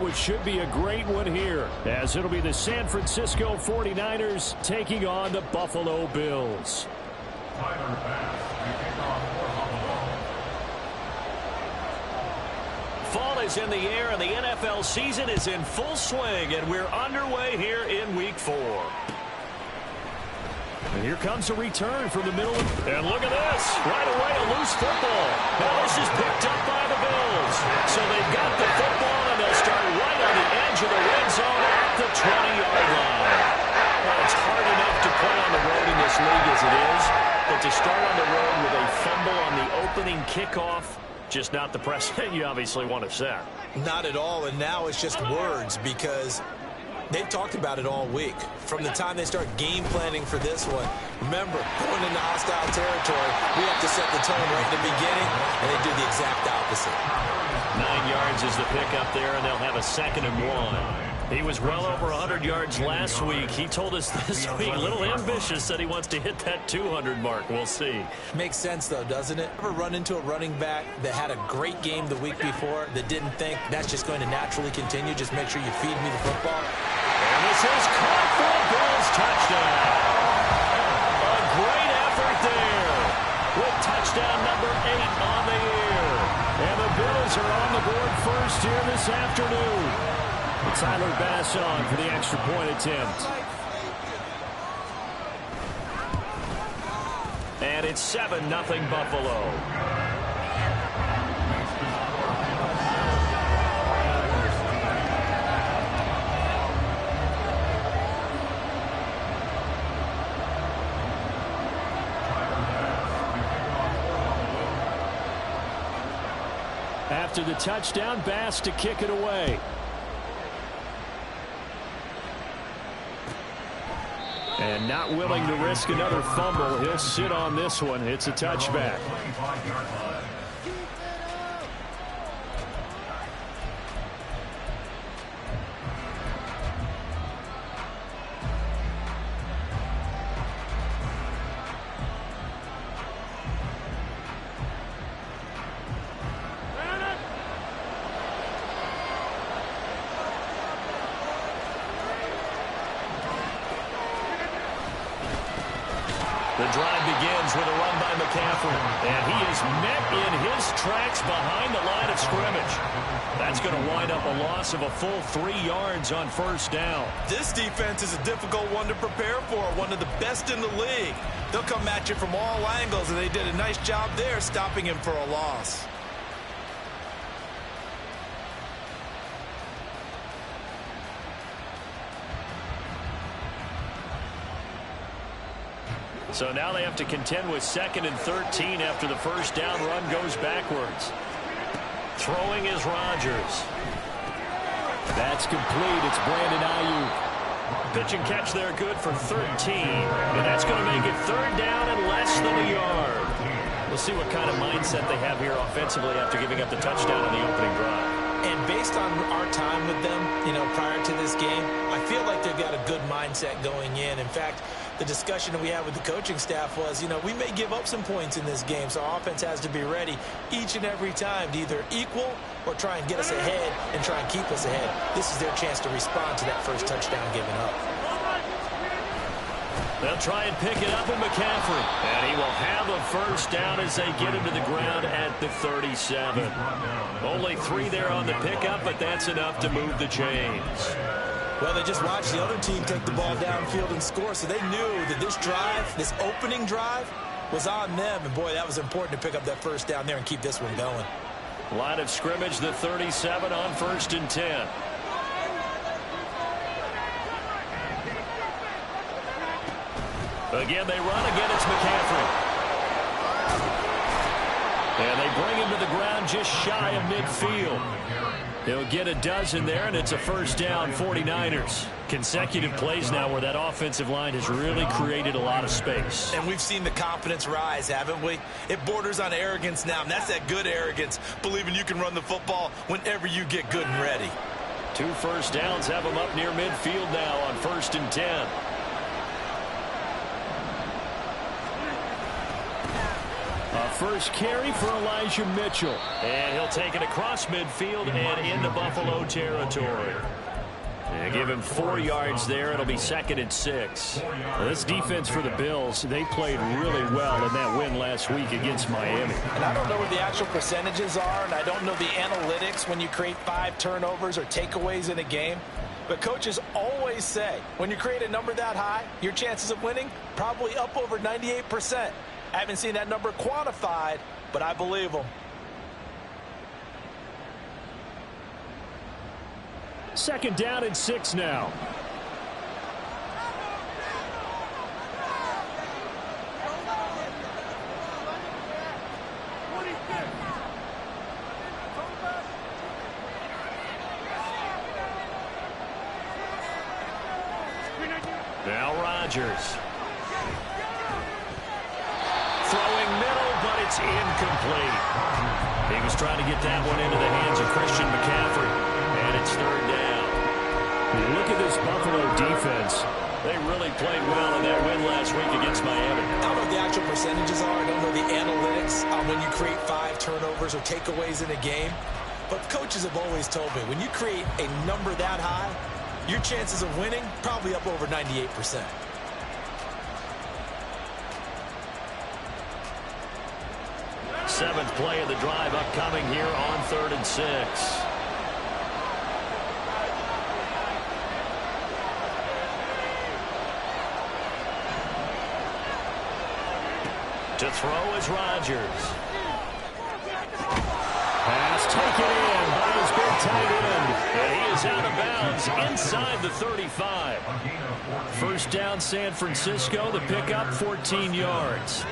it should be a great one here, as it'll be the San Francisco 49ers taking on the Buffalo Bills. Fall is in the air, and the NFL season is in full swing, and we're underway here in Week 4. And here comes a return from the middle. And look at this. Right away, a loose football. Now this is picked up by the Bills. So they've got the football, and they'll start right on the edge of the red zone at the 20-yard line. Well, it's hard enough to play on the road in this league as it is, but to start on the road with a fumble on the opening kickoff, just not the precedent you obviously want to set. Not at all, and now it's just words because they've talked about it all week. From the time they start game planning for this one, remember, going into hostile territory, we have to set the tone right in the beginning, and they do the exact opposite. 9 yards is the pickup there, and they'll have a 2nd and 1. He was well over 100 yards last week. He told us this week, a little ambitious, said he wants to hit that 200 mark. We'll see. Makes sense, though, doesn't it? Ever run into a running back that had a great game the week before that didn't think that's just going to naturally continue? Just make sure you feed me the football. And this is caught for a Bills touchdown. A great effort there with touchdown number 8 on the year. And the Bills are on the board first here this afternoon. Tyler Bass on for the extra point attempt. And it's 7-0 Buffalo. After the touchdown, Bass to kick it away. And not willing to risk another fumble. He'll sit on this one. It's a touchback. The drive begins with a run by McCaffrey, and he is met in his tracks behind the line of scrimmage. That's going to wind up a loss of a full 3 yards on first down. This defense is a difficult one to prepare for, one of the best in the league. They'll come at you from all angles, and they did a nice job there stopping him for a loss. So now they have to contend with 2nd and 13 after the first down run goes backwards. Throwing is Rodgers. That's complete. It's Brandon Ayuk. Pitch and catch there good for 13. And that's going to make it 3rd down and less than a yard. We'll see what kind of mindset they have here offensively after giving up the touchdown on the opening drive. And based on our time with them, prior to this game, I feel like they've got a good mindset going in. In fact, the discussion that we had with the coaching staff was, we may give up some points in this game, so our offense has to be ready each and every time to either equal or try and get us ahead and try and keep us ahead. This is their chance to respond to that first touchdown given up. They'll try and pick it up with McCaffrey. And he will have a first down as they get him to the ground at the 37. Only 3 there on the pickup, but that's enough to move the chains. Well, they just watched the other team take the ball downfield and score, so they knew that this drive, this opening drive, was on them. And, boy, that was important to pick up that first down there and keep this one going. Line of scrimmage, the 37 on 1st and 10. Again, they run. Again, it's McCaffrey. And they bring him to the ground just shy of midfield. He'll get a dozen there, and it's a first down, 49ers. Consecutive plays now where that offensive line has really created a lot of space. And we've seen the confidence rise, haven't we? It borders on arrogance now, and that's that good arrogance, believing you can run the football whenever you get good and ready. 2 first downs have them up near midfield now on 1st and 10. A first carry for Elijah Mitchell. And he'll take it across midfield and into Buffalo territory. And give him 4 yards there. It'll be 2nd and 6. Well, this defense for the Bills, they played really well in that win last week against Miami. And I don't know what the actual percentages are, and I don't know the analytics when you create 5 turnovers or takeaways in a game. But coaches always say, when you create a number that high, your chances of winning probably up over 98%. I haven't seen that number quantified, but I believe them. 2nd down and 6 now. Now Rodgers. Throwing middle, but it's incomplete. He was trying to get that one into the hands of Christian McCaffrey, and it's 3rd down. Look at this Buffalo defense. They really played well in that win last week against Miami. I don't know what the actual percentages are. I don't know the analytics on when you create 5 turnovers or takeaways in a game. But coaches have always told me, when you create a number that high, your chances of winning probably up over 98%. Seventh play of the drive upcoming here on 3rd and 6. To throw is Rodgers. Pass taken in by his big tight end. And he is out of bounds inside the 35. 1st down San Francisco. The pickup 14 yards.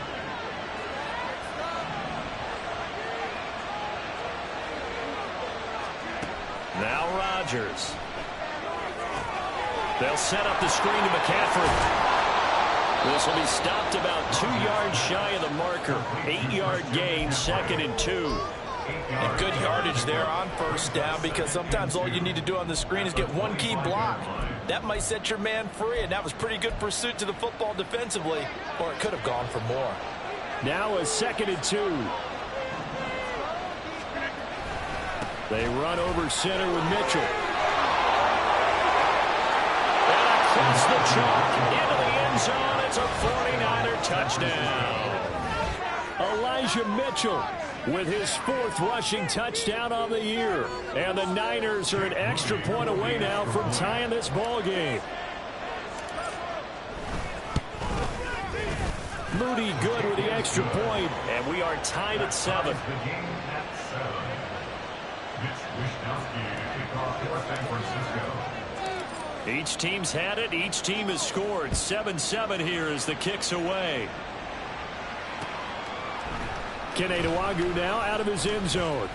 Now Rodgers. They'll set up the screen to McCaffrey. This will be stopped about 2 yards shy of the marker. 8-yard gain, 2nd and 2. And good yardage there on 1st down, because sometimes all you need to do on the screen is get one key block. That might set your man free, and that was pretty good pursuit to the football defensively, or it could have gone for more. Now a 2nd and 2. They run over center with Mitchell. And across the chalk into the end zone. It's a 49er touchdown. Elijah Mitchell with his 4th rushing touchdown of the year. And the Niners are an extra point away now from tying this ball game. Moody good with the extra point. And we are tied at 7. Each team's had it. Each team has scored. 7-7 here as the kick's away. Kene Nwangwu now out of his end zone.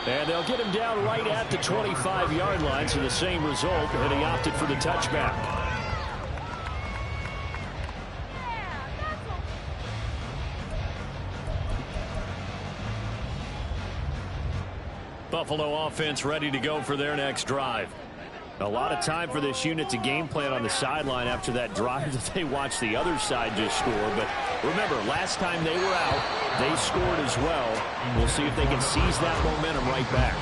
And they'll get him down right at the 25-yard line, so the same result, and he opted for the touchback. Buffalo offense ready to go for their next drive. A lot of time for this unit to game plan on the sideline after that drive that they watched the other side just score. But remember, last time they were out, they scored as well. We'll see if they can seize that momentum right back.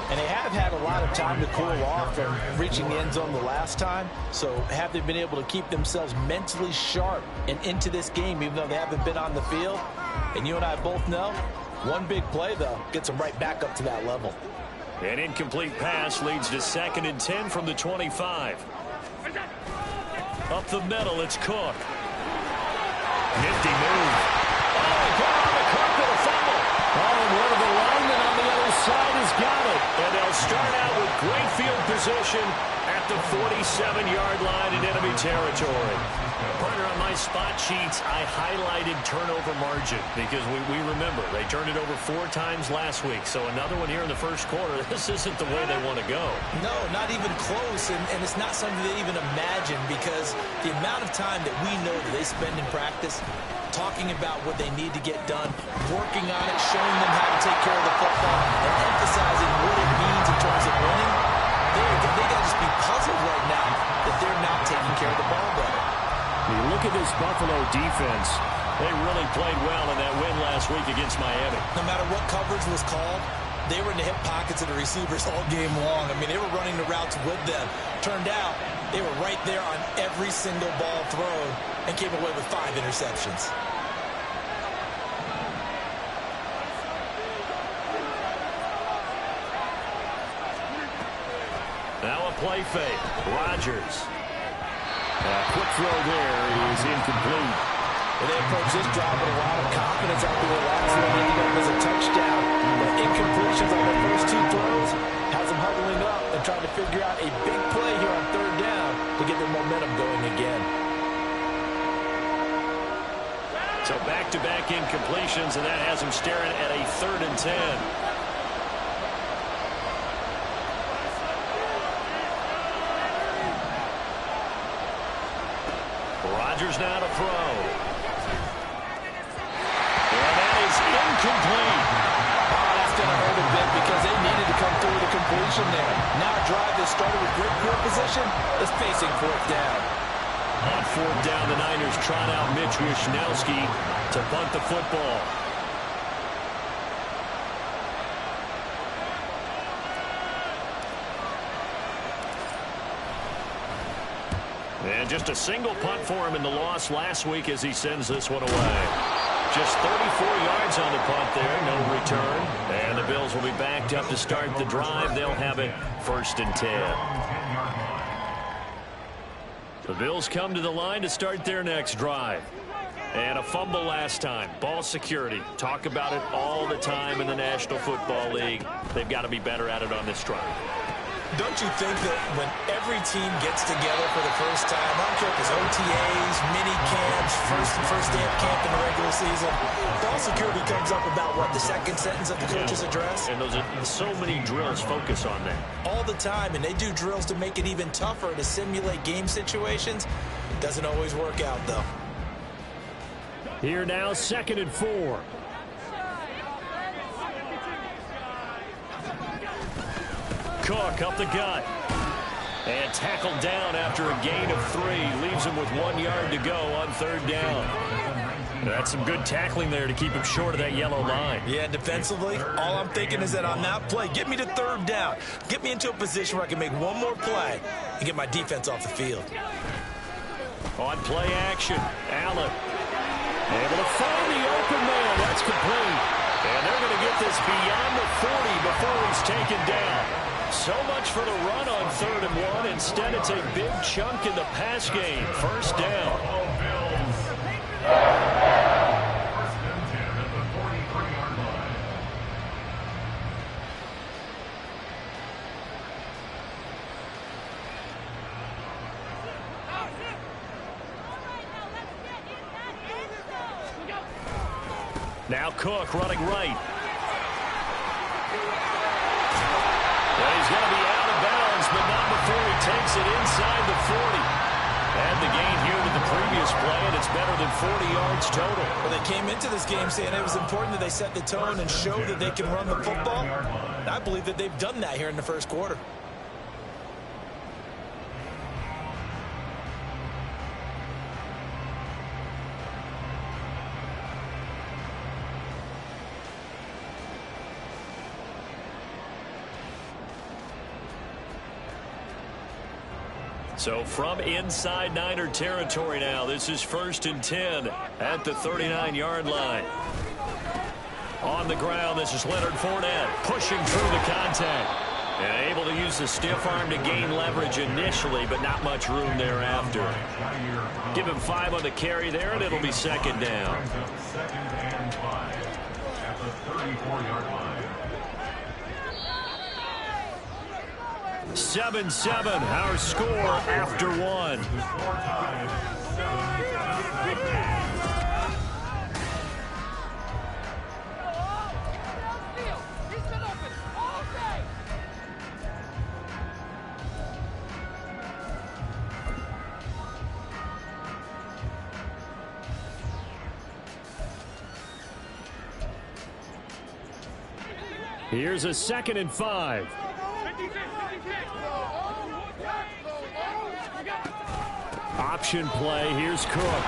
And they have had a lot of time to cool off from reaching the end zone the last time. So have they been able to keep themselves mentally sharp and into this game, even though they haven't been on the field? And you and I both know, one big play, though, gets them right back up to that level. An incomplete pass leads to 2nd and 10 from the 25. Up the middle, it's Cook. Nifty move. Oh, caught on the carpet, a fumble. Oh, and one of the linemen on the other side has got it. And they'll start out with great field position at the 47-yard line in enemy territory. Partner, on my spot sheets, I highlighted turnover margin because we remember they turned it over 4 times last week. So another one here in the first quarter. This isn't the way they want to go. No, not even close, and it's not something they even imagine, because the amount of time that we know that they spend in practice talking about what they need to get done, working on it, showing them how to take care of the football, and emphasizing what it means in terms of winning. They got to just be puzzled right now that they're not taking care of the ball better. You look at this Buffalo defense. They really played well in that win last week against Miami. No matter what coverage was called, they were in the hip pockets of the receivers all game long. I mean, they were running the routes with them. Turned out they were right there on every single ball thrown and came away with 5 interceptions. Now a play fake. Rodgers. Quick throw there is incomplete. And they approach this drive with a lot of confidence after the last one ended up as a touchdown. But incompletions on the first 2 throws has them huddling up and trying to figure out a big play here on 3rd down to get their momentum going again. So back-to-back incompletions, and that has them staring at a 3rd and 10. Rodgers now to throw. And that is incomplete. Oh, that's going to hurt a bit because they needed to come through with a completion there. Now a drive that started with great field position is facing 4th down. On 4th down, the Niners trot out Mitch Wishnowsky to punt the football. And just a single punt for him in the loss last week as he sends this one away. Just 34 yards on the punt there, no return. And the Bills will be backed up to start the drive. They'll have it 1st and 10. The Bills come to the line to start their next drive. And a fumble last time. Ball security. Talk about it all the time in the National Football League. They've got to be better at it on this drive. Don't you think that when every team gets together for the first time, I don't care if it's OTAs, mini camps, first day of camp in the regular season, ball security comes up about, what, the 2nd sentence of the coach's address? And those are so many drills focus on that. All the time, and they do drills to make it even tougher to simulate game situations. Doesn't always work out, though. Here now, 2nd and 4. Cook up the gut. And tackled down after a gain of 3. Leaves him with 1 yard to go on 3rd down. That's some good tackling there to keep him short of that yellow line. Yeah, defensively, all I'm thinking is that on that play, get me to 3rd down. Get me into a position where I can make one more play and get my defense off the field. On play action, Allen. Able to find the open man. That's complete. And they're going to get this beyond the 40 before he's taken down. So much for the run on 3rd and 1. Instead, it's a big chunk in the pass game. 1st down. Now Cook running right. Well, he's going to be out of bounds, but not before he takes it inside the 40. And the gain here to the previous play, and it's better than 40 yards total. Well, they came into this game saying it was important that they set the tone and show that they can run the football. And I believe that they've done that here in the 1st quarter. So from inside Niner territory now, this is 1st and 10 at the 39-yard line. On the ground, this is Leonard Fournette pushing through the contact. And able to use the stiff arm to gain leverage initially, but not much room thereafter. Give him 5 on the carry there, and it'll be 2nd down. 2nd and 5 at the 34-yard line. 7-7, our score after 1. Here's a 2nd and 5. Option play. Here's Cook.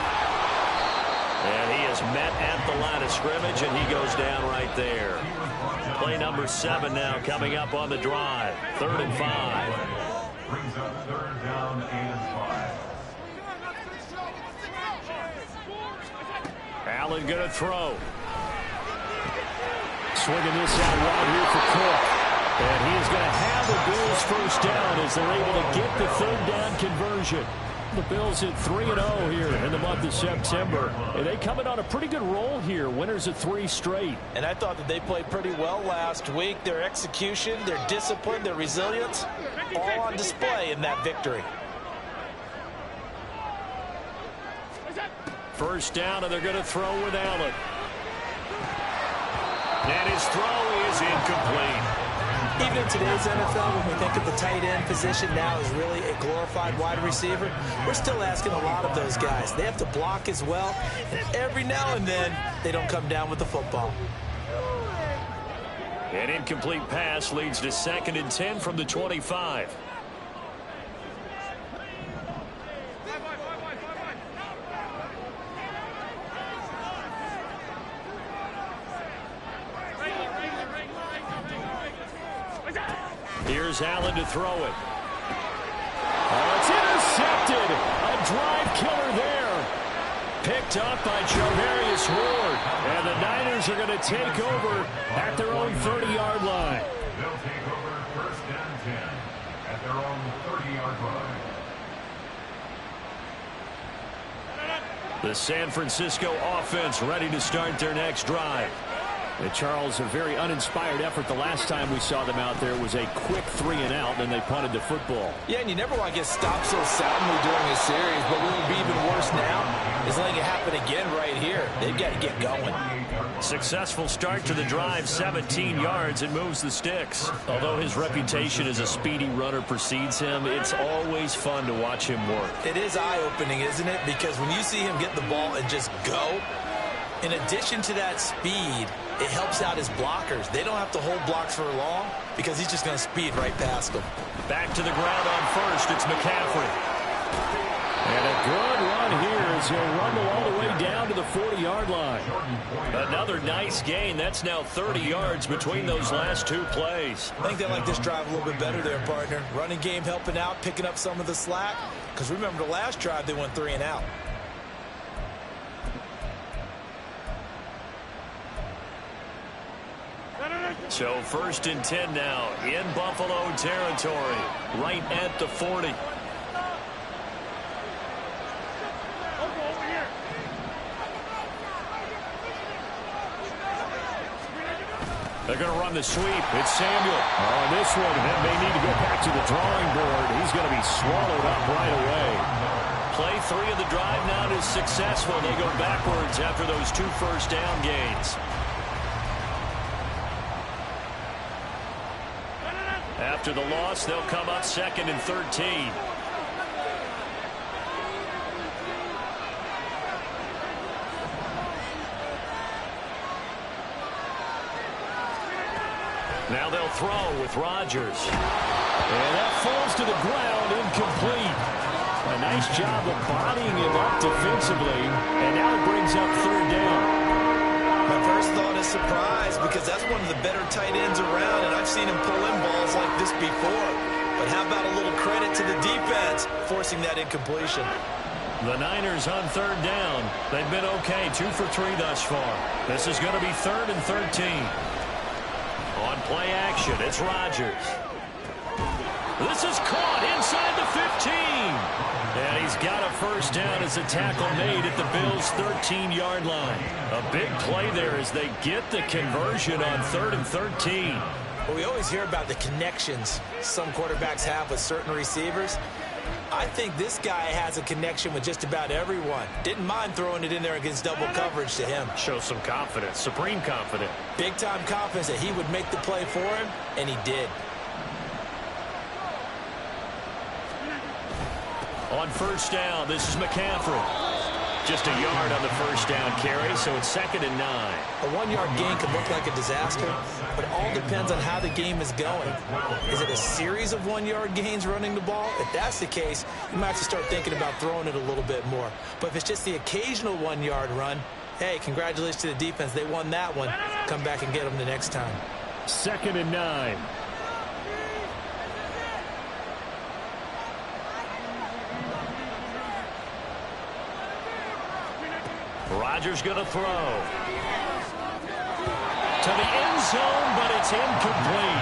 And he is met at the line of scrimmage, and he goes down right there. Play number 7 now coming up on the drive. 3rd and 5. Brings up 3rd down and 5. Allen going to throw. Swinging this out wide here for Cook. And he is going to have the Bills first down as they're able to get the 3rd down conversion. The Bills at 3-0 here in the month of September. And they come in on a pretty good roll here. Winners of 3 straight. And I thought that they played pretty well last week. Their execution, their discipline, their resilience, all on display in that victory. First down, and they're going to throw with Allen. And his throw is incomplete. Even in today's NFL, when we think of the tight end position now as really a glorified wide receiver, we're still asking a lot of those guys. They have to block as well, and every now and then they don't come down with the football. An incomplete pass leads to 2nd and 10 from the 25. Here's Allen to throw it. Oh, it's intercepted. A drive killer there. Picked up by Charvarius Ward. And the Niners are going to take over at their own 30-yard line. They'll take over 1st and 10 at their own 30-yard line. The San Francisco offense ready to start their next drive. And Charles, a very uninspired effort the last time we saw them out there was a quick 3-and-out, and they punted the football. Yeah, and you never want to get stopped so soundly during a series, but what would be even worse now is letting it happen again right here. They've got to get going. Successful start to the drive, 17 yards, and moves the sticks. Although his reputation as a speedy runner precedes him, it's always fun to watch him work. It is eye-opening, isn't it? Because when you see him get the ball and just go, in addition to that speed, it helps out his blockers. They don't have to hold blocks for long because he's just going to speed right past them. Back to the ground on first. It's McCaffrey. And a good run here as he'll rumble all the way down to the 40-yard line. Another nice gain. That's now 30 yards between those last 2 plays. I think they like this drive a little bit better there, partner. Running game helping out, picking up some of the slack. Because remember, the last drive they went 3-and-out. So 1st and 10 now in Buffalo territory, right at the 40. They're going to run the sweep. It's Samuel. On this one, that may need to go back to the drawing board. He's going to be swallowed up right away. Play 3 of the drive now is successful. They go backwards after those 2 first down gains. After the loss, they'll come up 2nd and 13. Now they'll throw with Rodgers. And that falls to the ground, incomplete. A nice job of bodying him up defensively, and now it brings up 3rd down. My first thought is surprise because that's one of the better tight ends around, and I've seen him pull in balls like this before. But how about a little credit to the defense forcing that incompletion? The Niners on 3rd down. They've been okay, 2 for 3 thus far. This is going to be 3rd and 13. On play action, it's Rodgers. This is caught inside the 15. And he's got a first down as a tackle made at the Bills' 13-yard line. A big play there as they get the conversion on 3rd and 13. Well, we always hear about the connections some quarterbacks have with certain receivers. I think this guy has a connection with just about everyone. Didn't mind throwing it in there against double coverage to him. Shows some confidence, supreme confidence. Big-time confidence that he would make the play for him, and he did. On first down, this is McCaffrey. just a yard on the first down carry, so it's 2nd and 9. A 1-yard gain could look like a disaster, but it all depends on how the game is going. Is it a series of 1-yard gains running the ball? If that's the case, you might have to start thinking about throwing it a little bit more. But if it's just the occasional 1-yard run, hey, congratulations to the defense. They won that one. Come back and get them the next time. 2nd and 9. Rodgers going to throw. To the end zone, but it's incomplete.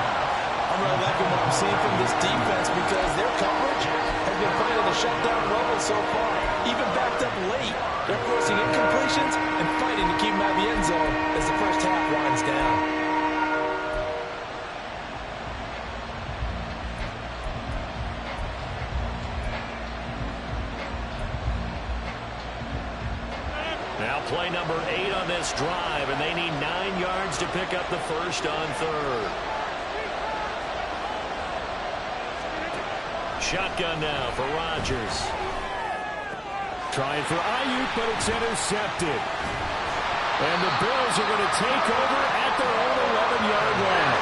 I'm really liking what I'm seeing from this defense because their coverage has been finding the shutdown level so far. Even backed up late, they're forcing incompletions and fighting to keep them out of the end zone as the first half winds down. Now play number 8 on this drive, and they need 9 yards to pick up the first on 3rd. Shotgun now for Rodgers. Trying for Ayuk, but it's intercepted. And the Bills are going to take over at their own 11-yard line.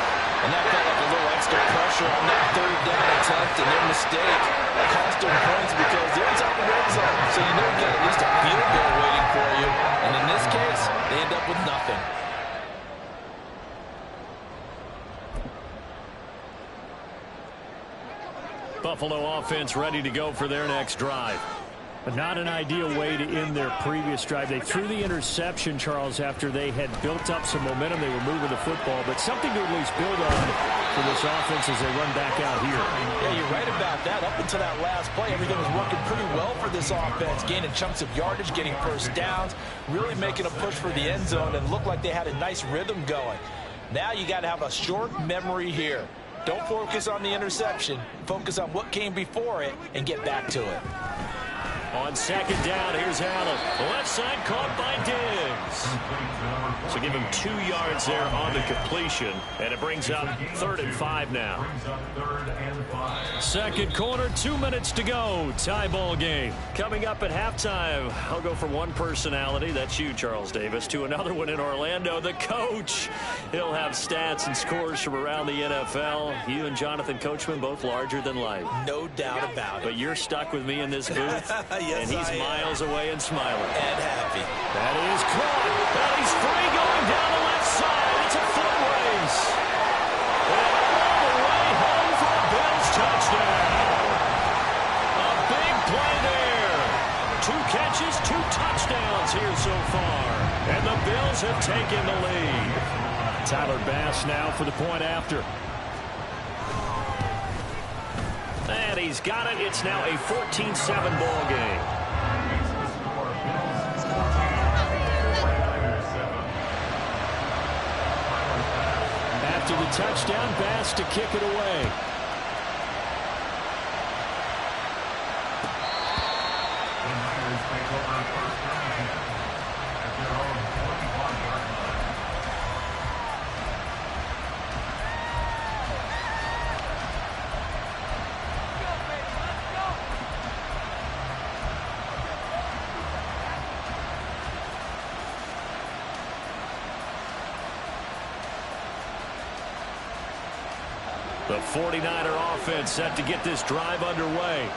And that felt like a little extra pressure on that 3rd down attempt, and their mistake cost them points because they're inside the red zone, so you know you got at least a field goal waiting for you. And in this case, they end up with nothing. Buffalo offense ready to go for their next drive. But not an ideal way to end their previous drive. They threw the interception, Charles, after they had built up some momentum. They were moving the football, but something to at least build on for this offense as they run back out here. Yeah, you're right about that. Up until that last play, everything was working pretty well for this offense, gaining chunks of yardage, getting first downs, really making a push for the end zone, and looked like they had a nice rhythm going. Now you got to have a short memory here. Don't focus on the interception. Focus on what came before it and get back to it. On 2nd down, here's Allen. Left side caught by Diggs. So give him 2 yards there on the completion, and it brings up 3rd and 5 now. 2nd quarter, 2 minutes to go. Tie ball game. Coming up at halftime, I'll go from one personality, that's you, Charles Davis, to another one in Orlando, the coach. He'll have stats and scores from around the NFL. You and Jonathan Coachman, both larger than life. No doubt about it. But you're stuck with me in this booth. Yes, and he's miles away and smiling. And happy. That is caught. And he's free going down the left side. It's a foot race. And all the way home for a Bills touchdown. A big play there. 2 catches, 2 touchdowns here so far. And the Bills have taken the lead. Tyler Bass now for the point after. And he's got it. It's now a 14-7 ball game. After the touchdown, Bass to kick it away. The 49er offense set to get this drive underway.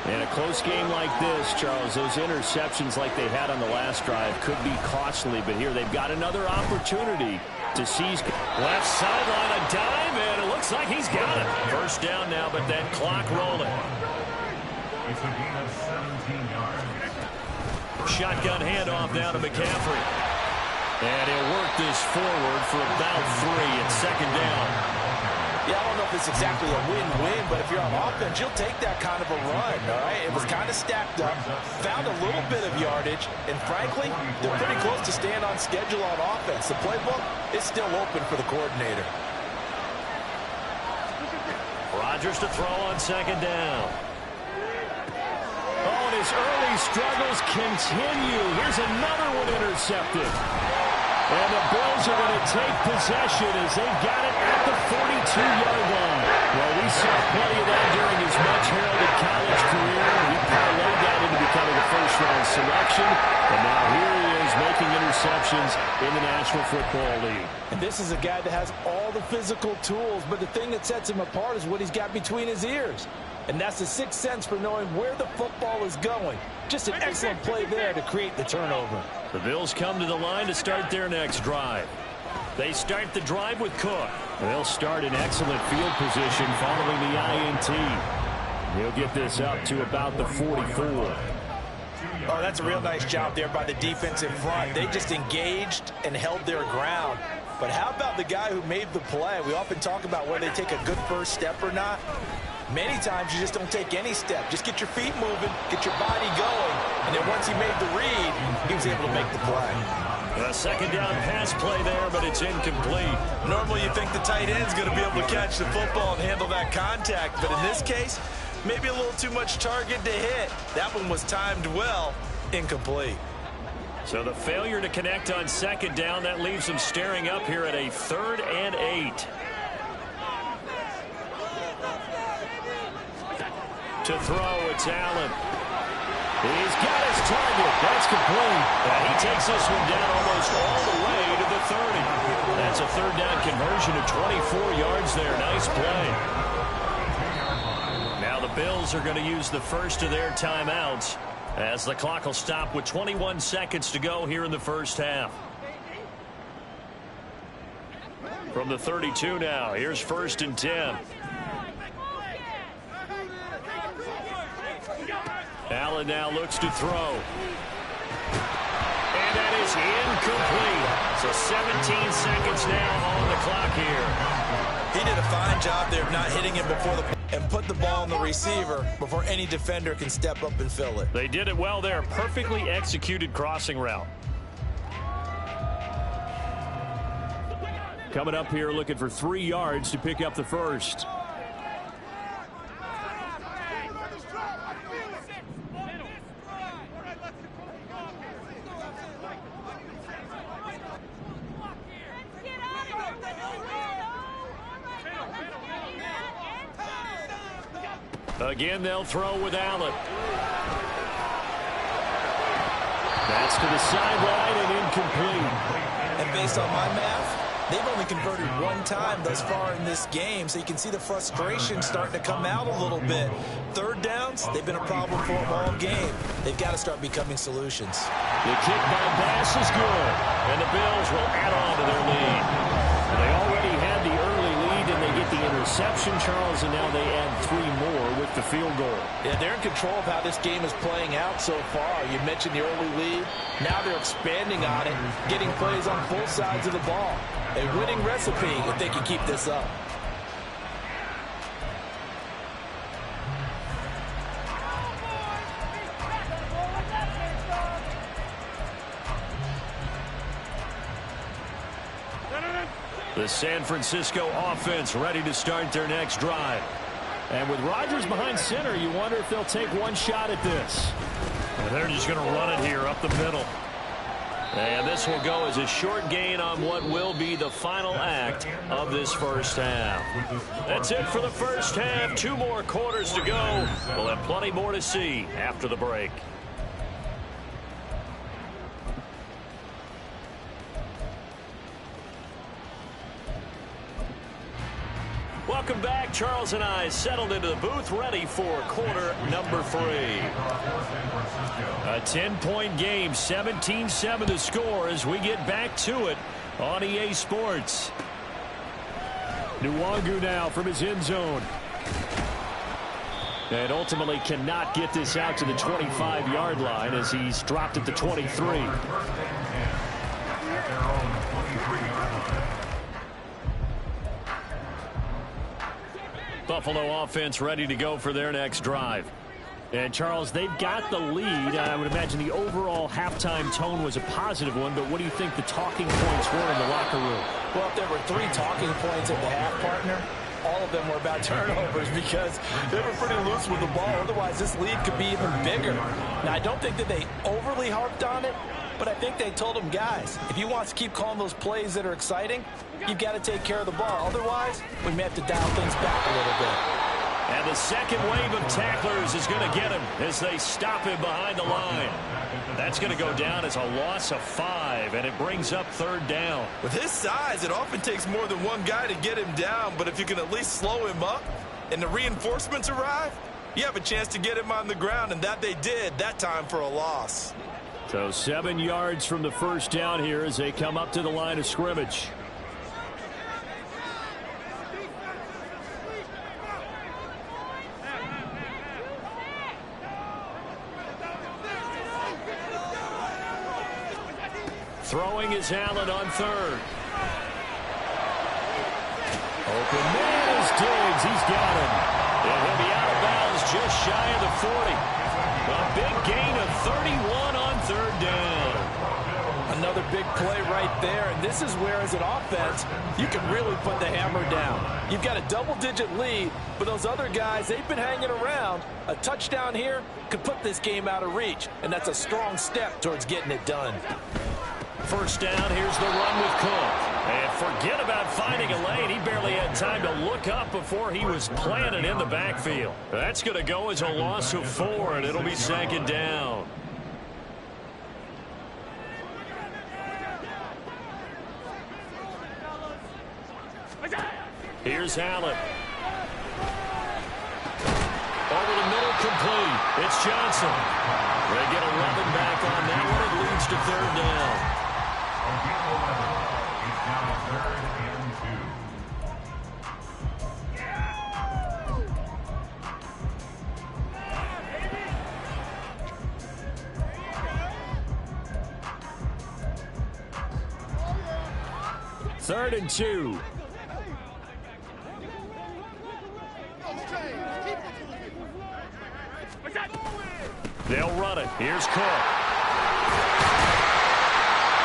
In a close game like this, Charles, those interceptions like they had on the last drive could be costly, but here they've got another opportunity to seize. Left sideline, a dive, and it looks like he's got it. First down now, but that clock rolling. It's a gain of 17 yards. Shotgun handoff now to McCaffrey. And he'll work this forward for about 3 at 2nd down. Yeah, I don't know if it's exactly a win-win, but if you're on offense, you'll take that kind of a run, all right? It was kind of stacked up, found a little bit of yardage, and frankly, they're pretty close to staying on schedule on offense. The playbook is still open for the coordinator. Rodgers to throw on 2nd down. Oh, and his early struggles continue. Here's another one intercepted. And the Bills are going to take possession as they've got it at the 42-yard line. Well, we saw plenty of that during his much-heralded college career. He parlayed that into becoming a first-round selection. interceptions in the National Football League. And this is a guy that has all the physical tools, but the thing that sets him apart is what he's got between his ears. And that's the sixth sense for knowing where the football is going. Just an excellent play there to create the turnover. The Bills come to the line to start their next drive. They start the drive with Cook. They'll start in excellent field position following the INT. He'll get this up to about the 44. Oh, that's a real nice job there by the defensive front. They just engaged and held their ground. But how about the guy who made the play? We often talk about whether they take a good first step or not. Many times you just don't take any step. Just get your feet moving, get your body going, and then once he made the read, he was able to make the play. A second down pass play there, but it's incomplete. Normally you think the tight end's going to be able to catch the football and handle that contact, but in this case, maybe a little too much target to hit. That one was timed well, incomplete. So the failure to connect on second down, that leaves them staring up here at a 3rd and 8. To throw, it's Allen. He's got his target. That's complete. He takes this one down almost all the way to the 30. That's a 3rd down conversion of 24 yards there. Nice play. Now the Bills are going to use the first of their timeouts as the clock will stop with 21 seconds to go here in the first half. From the 32 now, here's 1st and 10. Allen now looks to throw. And that is incomplete. So 17 seconds now on the clock here. He did a fine job there of not hitting him before and put the ball on the receiver before any defender can step up and fill it. They did it well there. Perfectly executed crossing route. Coming up here looking for 3 yards to pick up the first. Again, they'll throw with Allen. That's to the sideline and incomplete. And based on my math, they've only converted 1 time thus far in this game, so you can see the frustration starting to come out a little bit. 3rd downs, they've been a problem for them all game. They've got to start becoming solutions. The kick by Bass is good, and the Bills will add on to their lead. They already had the early lead, and they get the interception, Charles, and now they add 3 more with the field goal. Yeah, they're in control of how this game is playing out so far. You mentioned the early lead. Now they're expanding on it, getting plays on both sides of the ball. A winning recipe if they can keep this up. The San Francisco offense ready to start their next drive. And with Rodgers behind center, you wonder if they'll take one shot at this. And they're just going to run it here up the middle. And this will go as a short gain on what will be the final act of this first half. That's it for the first half. 2 more quarters to go. We'll have plenty more to see after the break. Welcome back. Charles and I settled into the booth, ready for quarter number 3. A 10-point game, 17-7 the score as we get back to it on EA Sports. Nwangu now from his end zone. And ultimately cannot get this out to the 25-yard line as he's dropped at the 23. Buffalo offense ready to go for their next drive. And, Charles, they've got the lead. I would imagine the overall halftime tone was a positive one, but what do you think the talking points were in the locker room? Well, if there were 3 talking points at the half, partner, all of them were about turnovers because they were pretty loose with the ball. Otherwise, this lead could be even bigger. Now, I don't think that they overly harped on it, but I think they told them, guys, if you want to keep calling those plays that are exciting, you've got to take care of the ball. Otherwise, we may have to dial things back a little bit. And the second wave of tacklers is going to get him as they stop him behind the line. That's going to go down as a loss of 5, and it brings up third down. With his size, it often takes more than one guy to get him down, but if you can at least slow him up and the reinforcements arrive, you have a chance to get him on the ground, and that they did, that time for a loss. So 7 yards from the first down here as they come up to the line of scrimmage. Throwing is Allen on third. Open man is Diggs. He's got him. And he'll be out of bounds just shy of the 40. A big gain of 31 on third down. Another big play right there, and this is where, as an offense, you can really put the hammer down. You've got a double-digit lead, but those other guys, they've been hanging around. A touchdown here could put this game out of reach, and that's a strong step towards getting it done. First down, here's the run with Cook. And forget about finding a lane. He barely had time to look up before he was planted in the backfield. That's going to go as a loss of 4, and it'll be second down. Here's Allen. Over the middle, complete. It's Johnson. They get 11 back on that one. It leads to third down. It's now 3rd and 2. 3rd and 2. They'll run it. Here's Cook.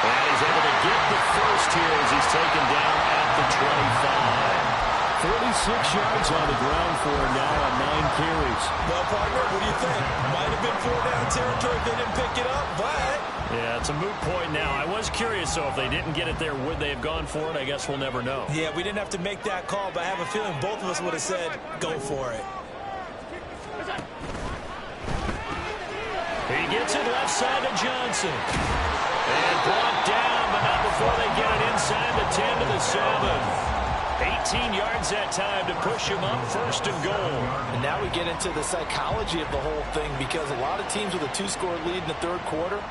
And he's able to get the first here as he's taken down at the 25. 46 yards on the ground for him now on 9 carries. Well, partner, what do you think? Might have been 4-down territory if they didn't pick it up, but... Yeah, it's a moot point now. I was curious, so if they didn't get it there, would they have gone for it? I guess we'll never know. Yeah, we didn't have to make that call, but I have a feeling both of us would have said, go for it. He gets it left side to Johnson. And brought down, but not before they get it inside the 10 to the 7. 18 yards that time to push him up, 1st and goal. And now we get into the psychology of the whole thing, because a lot of teams with a 2-score lead in the 3rd quarter,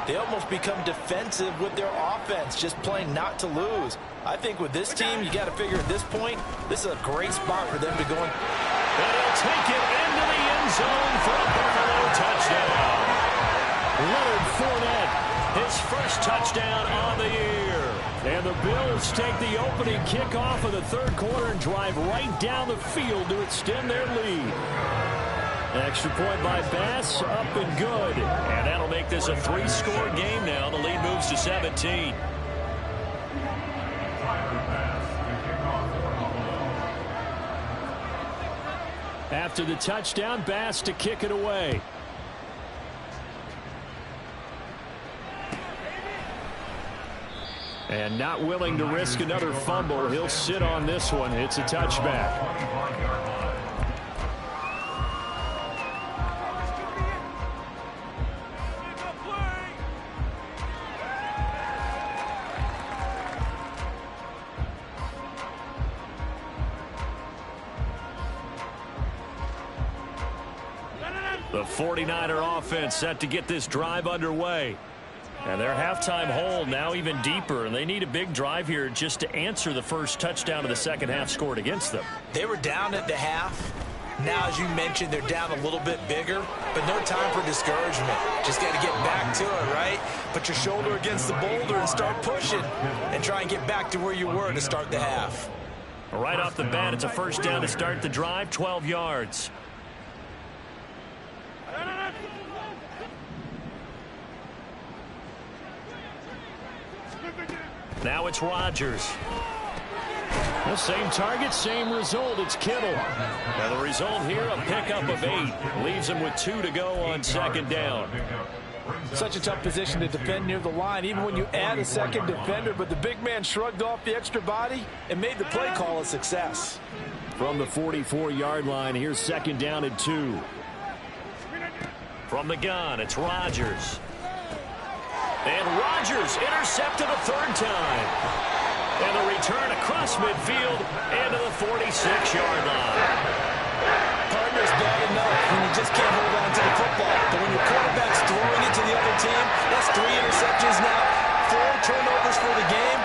they almost become defensive with their offense, just playing not to lose. I think with this team, you got to figure at this point, this is a great spot for them to go in. And he'll take it into the end zone for a Buffalo touchdown. Leonard Fournette, his first touchdown on the year. And the Bills take the opening kickoff of the 3rd quarter and drive right down the field to extend their lead. Extra point by Bass, up and good. And that'll make this a 3-score game now. The lead moves to 17. After the touchdown, Bass to kick it away. And not willing to risk another fumble. He'll sit on this one. It's a touchback. The 49er offense set to get this drive underway. And their halftime hole now even deeper, and they need a big drive here just to answer the first touchdown of the second half scored against them. They were down at the half. Now, as you mentioned, they're down a little bit bigger, but no time for discouragement. Just got to get back to it, right? Put your shoulder against the boulder and start pushing and try and get back to where you were to start the half. Right off the bat, it's a first down to start the drive, 12 yards. Now it's Rodgers. The same target, same result. It's Kittle. Now the result here, a pickup of 8. Leaves him with 2 to go on second down. Such a tough position to defend near the line, even when you add a second defender, but the big man shrugged off the extra body and made the play call a success. from the 44-yard line. Here's second down and 2. From the gun, it's Rodgers. And Rodgers intercepted a third time. And the return across midfield and to the 46-yard line. Partner's bad enough when you just can't hold on to the football. But when your quarterback's throwing it to the other team, that's 3 interceptions now, 4 turnovers for the game.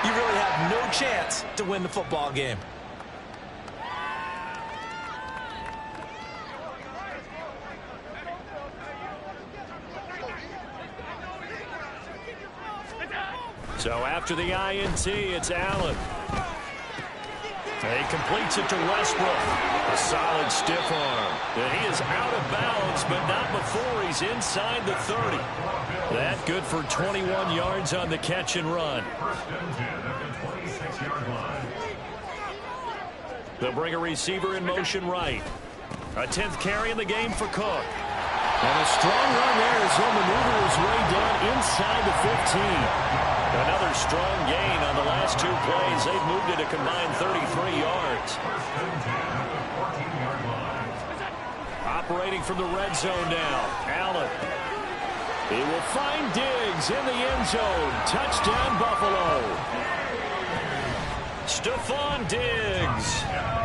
You really have no chance to win the football game. So after the INT, it's Allen. He completes it to Westbrook. A solid stiff arm. And he is out of bounds, but not before he's inside the 30. That good for 21 yards on the catch and run. They'll bring a receiver in motion right. A 10th carry in the game for Cook. And a strong run there as he'll maneuver his way down inside the 15. Another strong gain on the last 2 plays. They've moved it a combined 33 yards. Operating from the red zone now. Allen. He will find Diggs in the end zone. Touchdown, Buffalo. Stephon Diggs.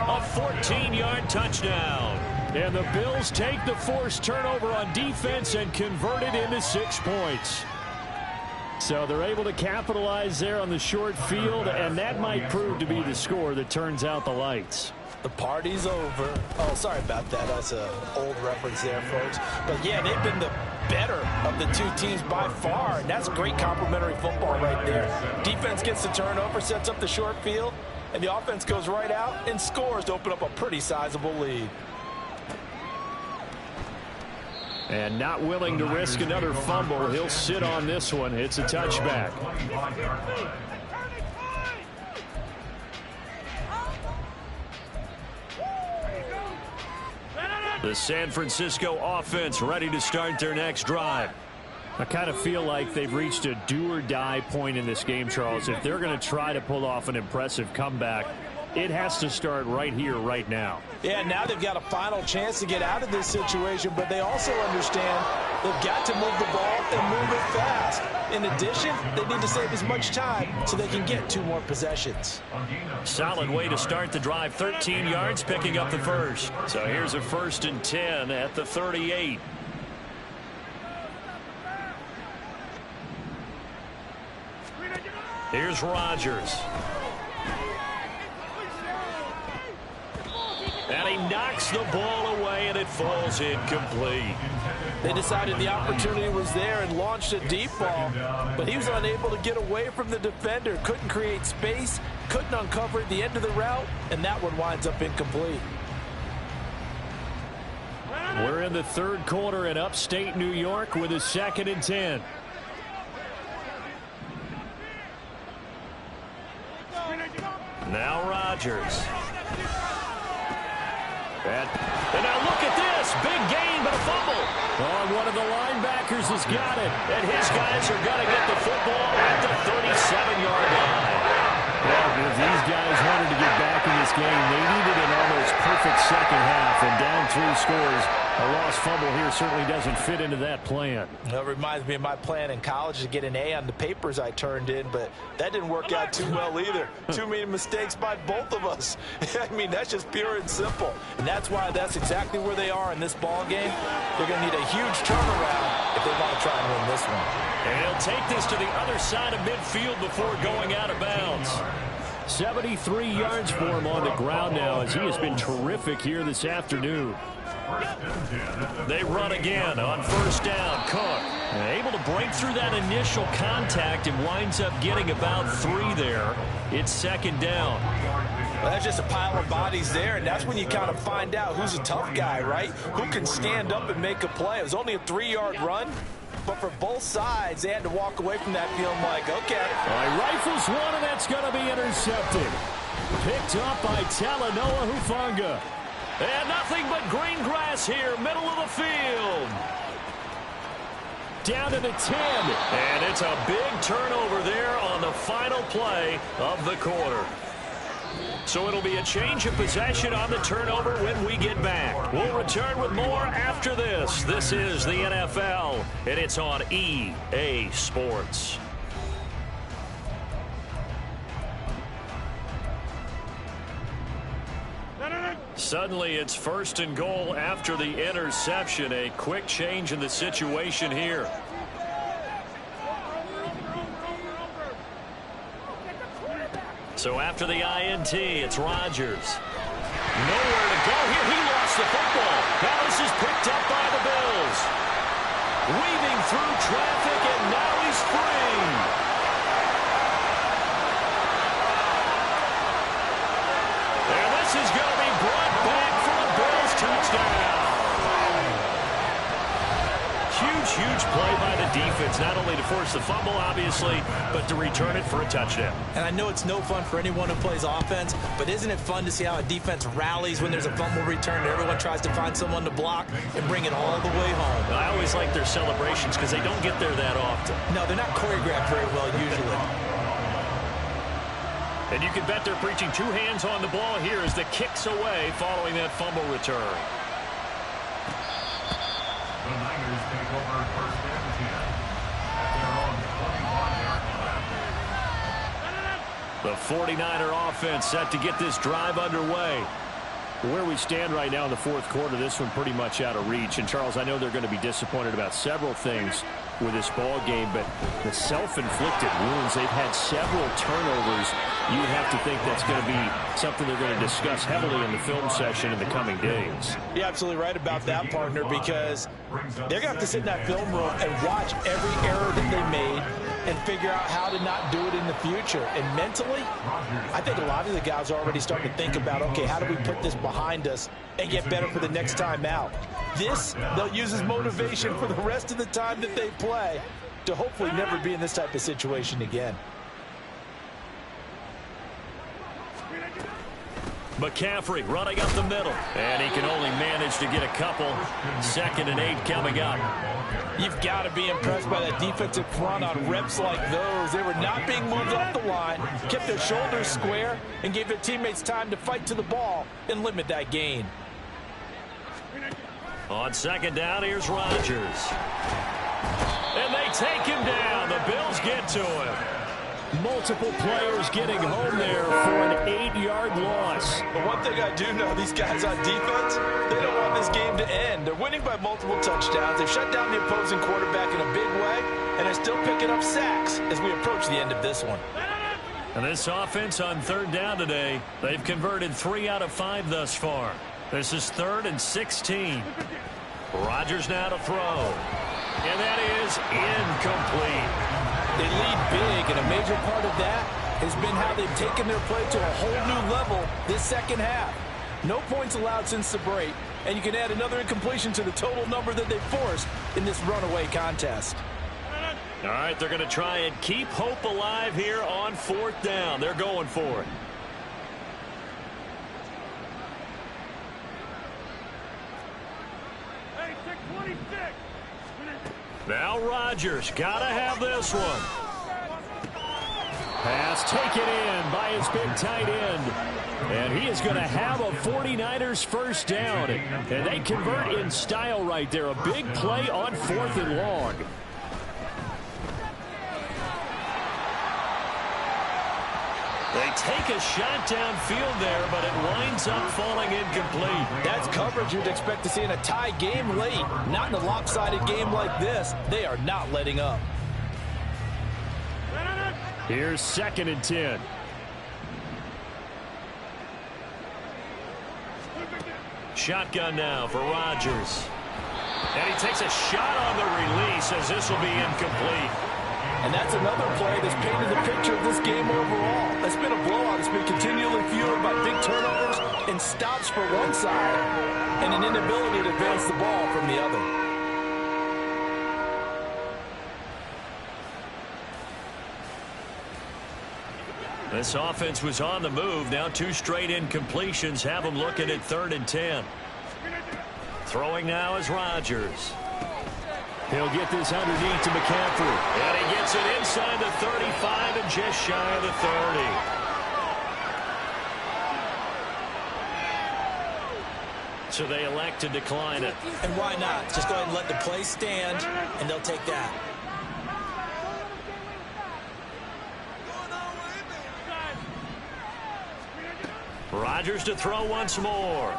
A 14-yard touchdown. And the Bills take the forced turnover on defense and convert it into 6 points. So they're able to capitalize there on the short field, and that might prove to be the score that turns out the lights. The party's over. Oh, sorry about that. That's an old reference there, folks. But, yeah, they've been the better of the 2 teams by far, and that's great complimentary football right there. Defense gets the turnover, sets up the short field, and the offense goes right out and scores to open up a pretty sizable lead. And not willing to risk another fumble. He'll sit on this one. It's a touchback. The San Francisco offense ready to start their next drive. I kind of feel like they've reached a do-or-die point in this game, Charles. If they're going to try to pull off an impressive comeback, it has to start right here, right now. Yeah, now they've got a final chance to get out of this situation, but they also understand they've got to move the ball and move it fast. In addition, they need to save as much time so they can get 2 more possessions. Solid way to start the drive. 13 yards, picking up the first. So here's a 1st and 10 at the 38. Here's Rodgers. And he knocks the ball away, and it falls incomplete. They decided the opportunity was there and launched a deep ball, but he was unable to get away from the defender, couldn't create space, couldn't uncover the end of the route, and that one winds up incomplete. We're in the 3rd quarter in upstate New York with a 2nd and 10. Now Rodgers. And now look at this. Big gain, but a fumble. Oh, one of the linebackers has got it. And his guys are going to get the football at the 37-yard line. Well, if these guys wanted to get back in this game, they needed an almost perfect second half. And down 3 scores, a lost fumble here certainly doesn't fit into that plan. That reminds me of my plan in college to get an A on the papers I turned in, but that didn't work out too well either. Too many mistakes by both of us. I mean, that's just pure and simple. And that's why that's exactly where they are in this ball game. They're going to need a huge turnaround if they want to try and win this one. And he'll take this to the other side of midfield before going out of bounds. 73 yards for him on the ground now as he has been terrific here this afternoon. They run again on 1st down. Cook able to break through that initial contact and winds up getting about 3 there. It's 2nd down. Well, that's just a pile of bodies there, and that's when you kind of find out who's a tough guy, right? Who can stand up and make a play. It was only a 3-yard run, but for both sides, they had to walk away from that feeling like, okay. He rifles one, and that's going to be intercepted. Picked up by Talanoa Hufanga. And nothing but green grass here, middle of the field. Down to the 10. And it's a big turnover there on the final play of the quarter. So it'll be a change of possession on the turnover when we get back. We'll return with more after this. This is the NFL, and it's on EA Sports. Suddenly, it's first and goal after the interception. A quick change in the situation here. So after the INT, it's Rodgers. Nowhere to go here. He lost the football. Now this is picked up by the Bills. Weaving through traffic, and now he's free. And this is going to be brought back for a Bills touchdown. Huge play by the defense, not only to force the fumble, obviously, but to return it for a touchdown. And I know it's no fun for anyone who plays offense, but isn't it fun to see how a defense rallies when there's a fumble return and everyone tries to find someone to block and bring it all the way home? I always like their celebrations because they don't get there that often. No, they're not choreographed very well usually. And you can bet they're preaching two hands on the ball here as the kick's away following that fumble return. The Niners take over first and 10 at their own 21-yard line. The 49er offense set to get this drive underway. Where we stand right now in the fourth quarter, this one pretty much out of reach. And, Charles, I know they're going to be disappointed about several things with this ball game, but the self-inflicted wounds, they've had several turnovers. You have to think that's going to be something they're going to discuss heavily in the film session in the coming days. You're absolutely right about that, partner, because they're going to have to sit in that film room and watch every error that they made and figure out how to not do it in the future. And mentally, I think a lot of the guys are already starting to think about, okay, how do we put this behind us and get better for the next time out? This, they'll use as motivation for the rest of the time that they play to hopefully never be in this type of situation again. McCaffrey running up the middle, and he can only manage to get a couple. 2nd and 8 coming up. You've got to be impressed by that defensive front on reps like those. They were not being moved off the line, kept their shoulders square, and gave their teammates time to fight to the ball and limit that gain. On 2nd down, here's Rodgers. And they take him down. The Bills get to him. Multiple players getting home there for an 8-yard loss. But one thing I do know, these guys on defense, they don't want this game to end. They're winning by multiple touchdowns. They've shut down the opposing quarterback in a big way, and they're still picking up sacks as we approach the end of this one. And this offense on 3rd down today, they've converted 3 out of 5 thus far. This is 3rd and 16. Rodgers now to throw. And that is incomplete. They lead big, and a major part of that has been how they've taken their play to a whole new level this second half. No points allowed since the break, and you can add another incompletion to the total number that they forced in this runaway contest. All right, they're going to try and keep hope alive here on 4th down. They're going for it. Now Rodgers, gotta have this one. Pass taken in by his big tight end. And he is going to have a 49ers first down. And they convert in style right there. A big play on 4th and long. They take a shot downfield there, but it winds up falling incomplete. That's coverage you'd expect to see in a tie game late. Not in a lopsided game like this. They are not letting up. Here's 2nd and 10. Shotgun now for Rodgers. And he takes a shot on the release as this will be incomplete. And that's another play that's painted the picture of this game overall. It's been a blowout. It's been continually fueled by big turnovers and stops for one side and an inability to advance the ball from the other. This offense was on the move. Now 2 straight incompletions have them looking at 3rd and 10. Throwing now is Rodgers. He'll get this underneath to McCaffrey. And he gets it inside the 35 and just shy of the 30. So they elect to decline it. And why not? Just go ahead and let the play stand, and they'll take that. Rodgers to throw once more.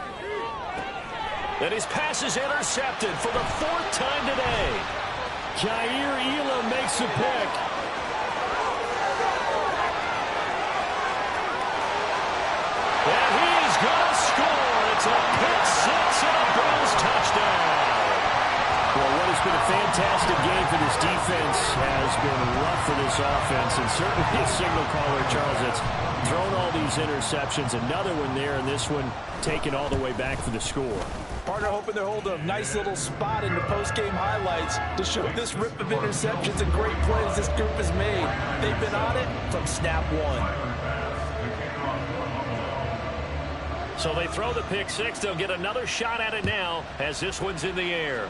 And his pass is intercepted for the 4th time today. Jair Elam makes a pick. And he is going to score. It's a pick six and a Bills touchdown. Well, what has been a fantastic game for this defense has been rough for this offense, and certainly a signal caller, Charles, that's thrown all these interceptions. Another one there, and this one taken all the way back for the score. Partner hoping they're holding a nice little spot in the post-game highlights to show this rip of interceptions and great plays this group has made. They've been on it from snap one. So they throw the pick six. They'll get another shot at it now as this one's in the air.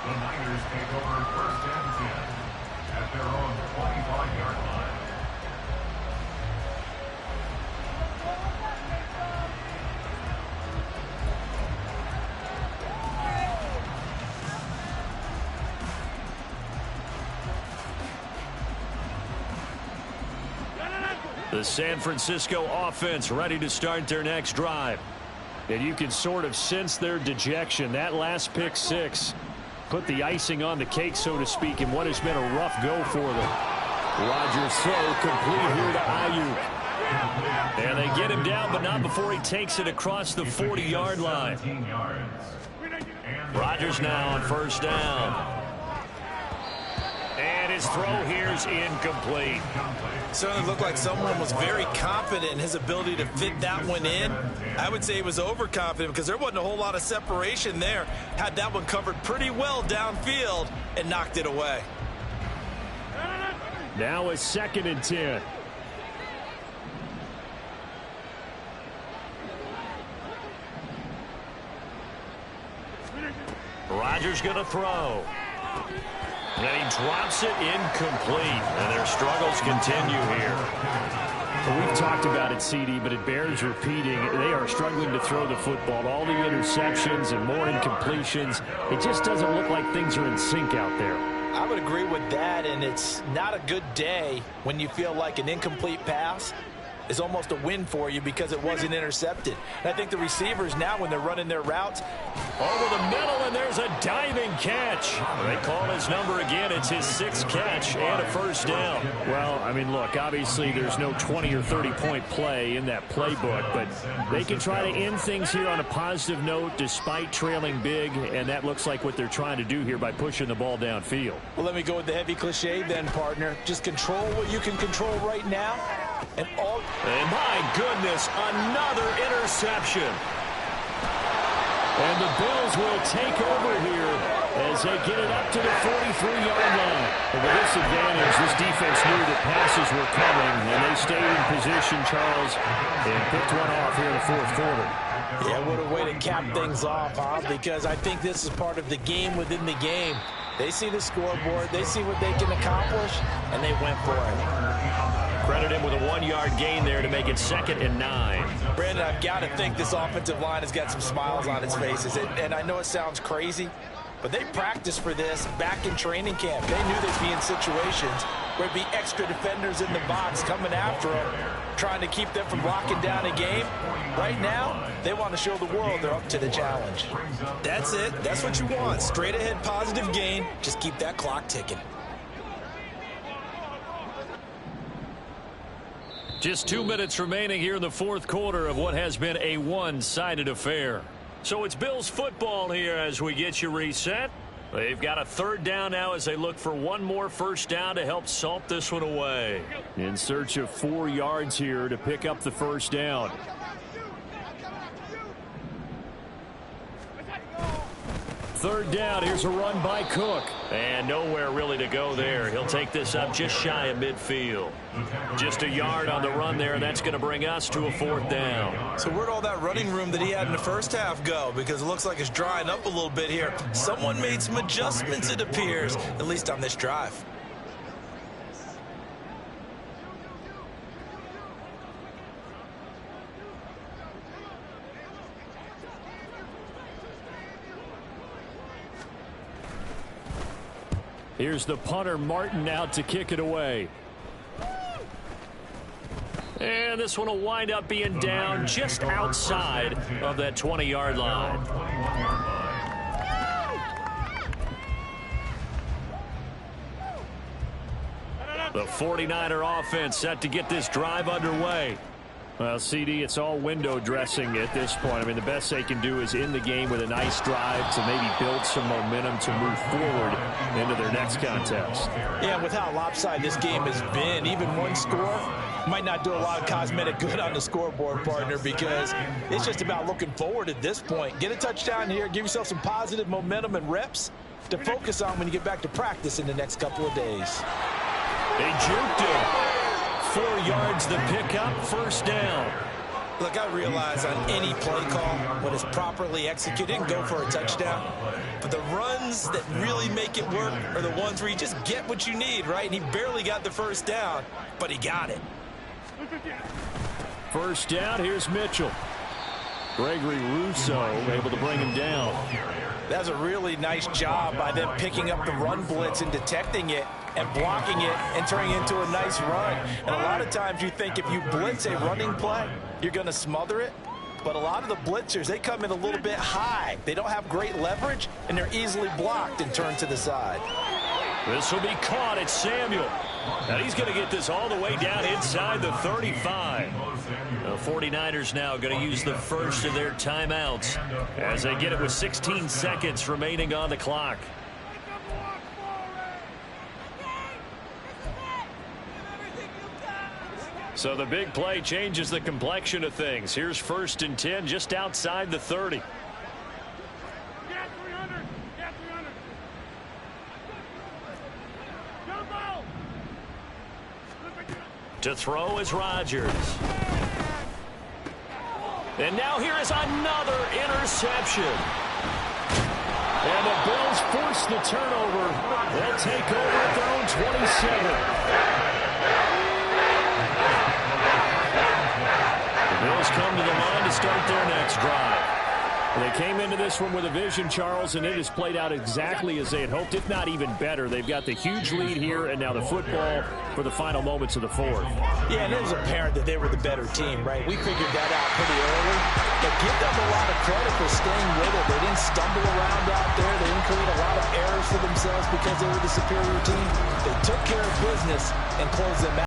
The Niners take over 1st and 10 at their own 25-yard line. The San Francisco offense ready to start their next drive. And you can sort of sense their dejection. That last pick six put the icing on the cake, so to speak, in what has been a rough go for them. Rodgers throw complete here to Ayuk. And they get him down, but not before he takes it across the 40-yard line. Rodgers now on 1st down. And his throw here is incomplete. Certainly looked like someone was very confident in his ability to fit that one in. I would say he was overconfident because there wasn't a whole lot of separation there. Had that one covered pretty well downfield and knocked it away. Now a 2nd and 10. Rodgers going to throw. And he drops it incomplete. And their struggles continue here. Well, we've talked about it, CD, but it bears repeating. They are struggling to throw the football. All the interceptions and more incompletions. It just doesn't look like things are in sync out there. I would agree with that, and it's not a good day when you feel like an incomplete pass is almost a win for you because it wasn't intercepted. And I think the receivers now, when they're running their routes, over the middle, and there's a diving catch. They call his number again. It's his 6th catch and a 1st down. Well, I mean, look, obviously there's no 20 or 30-point play in that playbook, but they can try to end things here on a positive note despite trailing big, and that looks like what they're trying to do here by pushing the ball downfield. Well, let me go with the heavy cliche then, partner. Just control what you can control right now. And my goodness, another interception. And the Bills will take over here as they get it up to the 43-yard line. And with this advantage, this defense knew that passes were coming, and they stayed in position, Charles, and picked one off here in the 4th quarter. Yeah, what a way to cap things off, huh? Because I think this is part of the game within the game. They see the scoreboard, they see what they can accomplish, and they went for it. Credit him with a 1-yard gain there to make it 2nd and 9. Brandon, I've got to think this offensive line has got some smiles on its faces. And I know it sounds crazy, but they practiced for this back in training camp. They knew they'd be in situations where there'd be extra defenders in the box coming after them, trying to keep them from locking down a game. Right now, they want to show the world they're up to the challenge. That's it. That's what you want. Straight ahead positive gain. Just keep that clock ticking. Just 2 minutes remaining here in the 4th quarter of what has been a one-sided affair. So it's Bills football here as we get you reset. They've got a 3rd down now as they look for one more 1st down to help salt this one away. In search of 4 yards here to pick up the 1st down. 3rd down, here's a run by Cook. And nowhere really to go there. He'll take this up just shy of midfield. Just a yard on the run there, and that's going to bring us to a 4th down. So where'd all that running room that he had in the 1st half go? Because it looks like it's drying up a little bit here. Someone made some adjustments, it appears, at least on this drive. Here's the punter, Martin, out to kick it away. And this one will wind up being down just outside of that 20-yard line. The 49er offense set to get this drive underway. Well, CD, it's all window dressing at this point. I mean, the best they can do is end the game with a nice drive to maybe build some momentum to move forward into their next contest. Yeah, with how lopsided this game has been, even one score might not do a lot of cosmetic good on the scoreboard, partner, because it's just about looking forward at this point. Get a touchdown here, give yourself some positive momentum and reps to focus on when you get back to practice in the next couple of days. They juked him. 4 yards the pickup, first down. Look, I realize on any play call, when it's properly executed, and go for a touchdown. But the runs that really make it work are the ones where you just get what you need, right? And he barely got the first down, but he got it. First down, here's Mitchell. Gregory Rousseau able to bring him down. That's a really nice job by them picking up the run blitz and detecting it and blocking it and turning it into a nice run. And a lot of times you think if you blitz a running play, you're going to smother it. But a lot of the blitzers, they come in a little bit high. They don't have great leverage, and they're easily blocked and turned to the side. This will be caught at Samuel. And he's going to get this all the way down inside the 35. The 49ers now going to use the first of their timeouts as they get it with 16 seconds remaining on the clock. So the big play changes the complexion of things. Here's 1st and 10 just outside the 30. To throw is Rodgers. And now here is another interception. And the Bills force the turnover. They'll take over at their own 27. The Bills come to the line to start their next drive. They came into this one with a vision, Charles, and it has played out exactly as they had hoped, if not even better. They've got the huge lead here, and now the football for the final moments of the fourth. Yeah, and it was apparent that they were the better team, right? We figured that out pretty early. But give them a lot of credit for staying with it. They didn't stumble around out there. They didn't create a lot of errors for themselves because they were the superior team. They took care of business and closed them out.